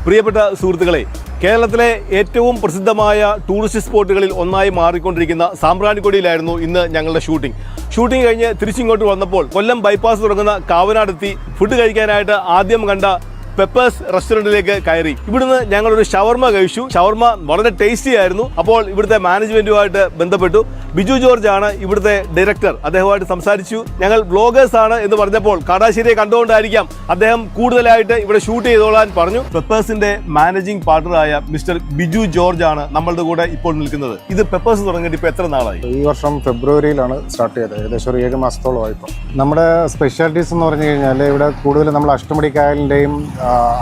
പ്രിയപ്പെട്ട സുഹൃത്തുക്കളെ, കേരളത്തിലെ ഏറ്റവും പ്രസിദ്ധമായ ടൂറിസ്റ്റ് സ്പോട്ടുകളിൽ ഒന്നായി മാറിക്കൊണ്ടിരിക്കുന്ന സാമ്പ്രാണിക്കൊടിയിലായിരുന്നു ഇന്ന് ഞങ്ങളുടെ ഷൂട്ടിംഗ് കഴിഞ്ഞ് തിരിച്ചിങ്ങോട്ട് വന്നപ്പോൾ കൊല്ലം ബൈപ്പാസ് തുടങ്ങുന്ന കാവനാടെത്തി ഫുഡ് കഴിക്കാനായിട്ട് ആദ്യം കണ്ട പെപ്പേഴ്സ് റെസ്റ്റോറൻറ്റിലേക്ക് കയറി. ഇവിടുന്ന് ഞങ്ങളൊരു ഷവർമ കഴിച്ചു. ഷവർമ വളരെ ടേസ്റ്റി ആയിരുന്നു. അപ്പോൾ ഇവിടുത്തെ മാനേജ്മെൻറ്റുമായിട്ട് ബന്ധപ്പെട്ടു. ബിജു ജോർജ് ആണ് ഇവിടുത്തെ ഡയറക്ടർ. അദ്ദേഹവുമായിട്ട് സംസാരിച്ചു. ഞങ്ങൾ ബ്ലോഗേഴ്സ് ആണ് എന്ന് പറഞ്ഞപ്പോൾ കാടാശ്ശേരിയെ കണ്ടുകൊണ്ടായിരിക്കാം അദ്ദേഹം കൂടുതലായിട്ട് ഇവിടെ ഷൂട്ട് ചെയ്തോളാൻ പറഞ്ഞു. പെപ്പേഴ്സിന്റെ മാനേജിംഗ് പാർട്ണറായ മിസ്റ്റർ ബിജു ജോർജ് ആണ് നമ്മളുടെ കൂടെ ഇപ്പോൾ നിൽക്കുന്നത്. ഇത് പെപ്പേഴ്സ് തുടങ്ങിയിട്ട് ഇപ്പോൾ എത്ര നാളായി? ഈ വർഷം ഫെബ്രുവരിയിലാണ് സ്റ്റാർട്ട് ചെയ്തത്. ഏകദേശം ഒരു 7 മാസത്തോളമായിപ്പോൾ. നമ്മുടെ സ്പെഷ്യാലിറ്റീസ് എന്ന് പറഞ്ഞു കഴിഞ്ഞാൽ ഇവിടെ കൂടുതൽ നമ്മൾ അഷ്ടമുടിക്കായലിൻ്റെയും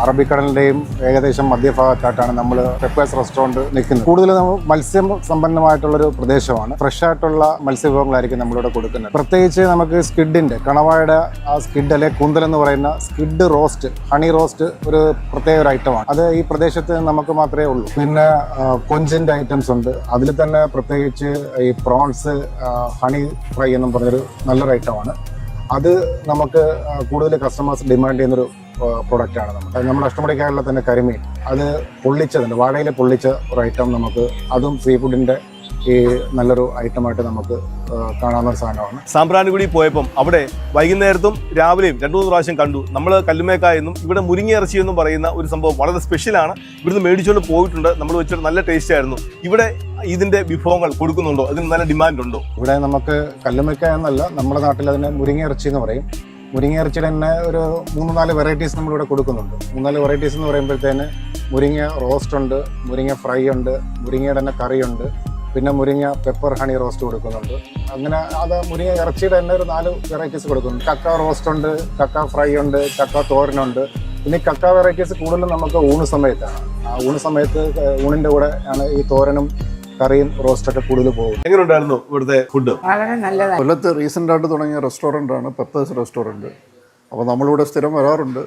അറബിക്കടലിൻ്റെയും ഏകദേശം മധ്യഭാഗത്തായിട്ടാണ് നമ്മൾ പെപ്പേഴ്സ് റെസ്റ്റോറൻറ്റ് നിൽക്കുന്നത്. കൂടുതൽ നമ്മൾ മത്സ്യം സമ്പന്നമായിട്ടുള്ളൊരു പ്രദേശമാണ്. ഫ്രഷ് ആയിട്ടുള്ള മത്സ്യവിഭവങ്ങളായിരിക്കും നമ്മളിവിടെ കൊടുക്കുന്നത്. പ്രത്യേകിച്ച് നമുക്ക് സ്കിഡിൻ്റെ കണവായുടെ ആ സ്കിഡ് അല്ലെ കൂന്തൽ എന്ന് പറയുന്ന സ്കിഡ് റോസ്റ്റ്, ഹണി റോസ്റ്റ് ഒരു പ്രത്യേക ഒരു ഐറ്റമാണ്. അത് ഈ പ്രദേശത്ത് നമുക്ക് മാത്രമേ ഉള്ളൂ. പിന്നെ കൊഞ്ചിൻ്റെ ഐറ്റംസ് ഉണ്ട്. അതിൽ തന്നെ പ്രത്യേകിച്ച് ഈ പ്രോൺസ് ഹണി ഫ്രൈ എന്നും പറഞ്ഞൊരു നല്ലൊരു ഐറ്റമാണ്. അത് നമുക്ക് കൂടുതൽ കസ്റ്റമേഴ്സ് ഡിമാൻഡ് ചെയ്യുന്നൊരു പ്രൊഡക്റ്റാണ്. നമ്മുടെ അഷ്ടമുടിക്കായലിലെ തന്നെ കരിമീൻ, അത് പൊള്ളിച്ചതുണ്ട്, വാഴയിൽ പൊള്ളിച്ച ഒരു ഐറ്റം നമുക്ക് അതും സീ ഫുഡിൻ്റെ ഈ നല്ലൊരു ഐറ്റമായിട്ട് നമുക്ക് കാണാവുന്ന ഒരു സാധനമാണ്. സാമ്പ്രാണിക്കുടി പോയപ്പം അവിടെ വൈകുന്നേരത്തും രാവിലെയും 2-3 പ്രാവശ്യം കണ്ടു. നമ്മൾ കല്ലുമേക്കായ എന്നും ഇവിടെ മുരിങ്ങയിറച്ചി എന്നും പറയുന്ന ഒരു സംഭവം വളരെ സ്പെഷ്യലാണ്. ഇവിടുന്ന് മേടിച്ചുകൊണ്ട് പോയിട്ടുണ്ട്. നമ്മൾ വെച്ചിട്ട് നല്ല ടേസ്റ്റ് ആയിരുന്നു. ഇവിടെ ഇതിന്റെ വിഭവങ്ങൾ കൊടുക്കുന്നുണ്ടോ? അതിന് നല്ല ഡിമാൻഡ് ഉണ്ടോ? ഇവിടെ നമുക്ക് കല്ലുമേക്കായ എന്നല്ല, നമ്മുടെ നാട്ടിൽ അതിന് മുരിങ്ങയിറച്ചി എന്ന് പറയും. മുരിങ്ങയിറച്ചിയുടെ തന്നെ ഒരു 3-4 വെറൈറ്റീസ് നമ്മളിവിടെ കൊടുക്കുന്നുണ്ട്. 3-4 വെറൈറ്റീസ് എന്ന് പറയുമ്പോഴത്തേന് മുരിങ്ങ റോസ്റ്റ് ഉണ്ട്, മുരിങ്ങ ഫ്രൈ ഉണ്ട്, മുരിങ്ങയുടെ തന്നെ കറിയുണ്ട്, പിന്നെ മുരിങ്ങ പെപ്പർ ഹണി റോസ്റ്റ് കൊടുക്കുന്നുണ്ട്. അങ്ങനെ അത് മുരിങ്ങ ഇറച്ചിയുടെ തന്നെ ഒരു 4 വെറൈറ്റീസ് കൊടുക്കുന്നുണ്ട്. കക്ക റോസ്റ്റ് ഉണ്ട്, കക്ക ഫ്രൈ ഉണ്ട്, കക്ക തോരനുണ്ട്. പിന്നെ കക്ക വെറൈറ്റീസ് കൂടുതലും നമുക്ക് ഊണ് സമയത്താണ്. ആ ഊണ് സമയത്ത് ഊണിൻ്റെ കൂടെ ആണ് ഈ തോരനും കറിയും റോസ്റ്റൊക്കെ കൂടുതൽ പോകും. എങ്ങനെയുണ്ടായിരുന്നു ഇവിടുത്തെ ഫുഡ്? വളരെ നല്ലതാണ്. കൊല്ലത്ത് റീസെൻ്റ് ആയിട്ട് തുടങ്ങിയ റെസ്റ്റോറൻ്റാണ് പെപ്പേഴ്സ് റെസ്റ്റോറൻറ്റ്. അപ്പോൾ നമ്മളിവിടെ സ്ഥിരം വരാറുണ്ട്.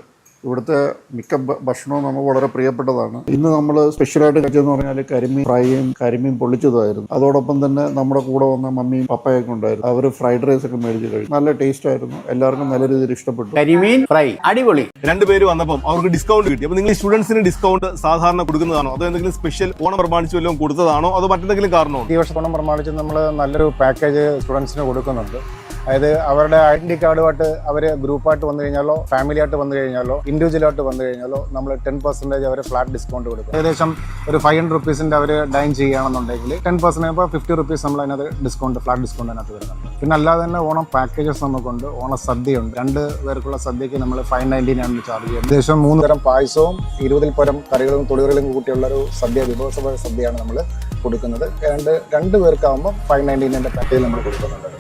ഇവിടുത്തെ മിക്ക ഭക്ഷണവും നമുക്ക് വളരെ പ്രിയപ്പെട്ടതാണ്. ഇന്ന് നമ്മൾ സ്പെഷ്യലായിട്ട് കഴിച്ചതെന്ന് പറഞ്ഞാൽ കരിമീൻ ഫ്രൈയും കരിമീൻ പൊള്ളിച്ചതായിരുന്നു. അതോടൊപ്പം തന്നെ നമ്മുടെ കൂടെ വന്ന മമ്മിയും പപ്പയൊക്കെ ഉണ്ടായിരുന്നു. അവർ ഫ്രൈഡ് റൈസ് ഒക്കെ മേടിച്ച് കഴിച്ചു. നല്ല ടേസ്റ്റ് ആയിരുന്നു. എല്ലാവർക്കും നല്ല രീതിയിൽ ഇഷ്ടപ്പെട്ടു. കരിമീൻ ഫ്രൈ അടിപൊളി. 2 പേര് വന്നപ്പം അവർക്ക് ഡിസ്കൗണ്ട് കിട്ടി. അപ്പോൾ നിങ്ങൾ ഈ സ്റ്റുഡൻസിന് ഡിസ്കൗണ്ട് സാധാരണ കൊടുക്കുന്നതാണോ, അതോ എന്തെങ്കിലും സ്പെഷ്യൽ ഓണം പ്രമാണിച്ച് വല്ലതും കൊടുത്തതാണോ, അതോ മറ്റെന്തെങ്കിലും കാരണമോ? ഈ വർഷം ഓണം പ്രമാണിച്ച് നമ്മൾ നല്ലൊരു പാക്കേജ് സ്റ്റുഡൻസിന് കൊടുക്കുന്നുണ്ട്. അതായത് അവരുടെ ഐഡന്റിറ്റി കാർഡുമായിട്ട് അവർ ഗ്രൂപ്പായിട്ട് വന്നു കഴിഞ്ഞാലോ ഫാമിലി ആയിട്ട് വന്നു കഴിഞ്ഞാലോ ഇൻഡിവിജ്വലായിട്ട് വന്നു കഴിഞ്ഞാലോ നമ്മൾ 10% അവർ ഫ്ലാറ്റ് ഡിസ്കൗണ്ട് കൊടുക്കും. ഏകദേശം ഒരു 500 rupees അവർ ഡൈൻ ചെയ്യുകയാണെന്നുണ്ടെങ്കിൽ 10% ഇപ്പോൾ 50 rupees നമ്മൾ അതിനകത്ത് ഡിസ്കൗണ്ട്, ഫ്ലാറ്റ് ഡിസ്കൗണ്ട് അതിനകത്ത് വരുന്നുണ്ട്. പിന്നെ അല്ലാതെ തന്നെ ഓണം പാക്കേജസ് നമുക്കുണ്ട്. ഓണ സദ്യയുണ്ട്. 2 പേർക്കുള്ള സദ്യക്ക് നമ്മൾ 599 ചാർജ് ചെയ്യും. ഏകദേശം 3 തരം പായസവും 20 പരം കറികളും തൊടുകറികളും കൂട്ടിയുള്ള ഒരു സദ്യ, വിഭവസഭ സദ്യയാണ് നമ്മൾ കൊടുക്കുന്നത്. 2 പേർക്കാവുമ്പോൾ 599 പാക്കേജ് നമ്മൾ കൊടുക്കുന്നുണ്ട്.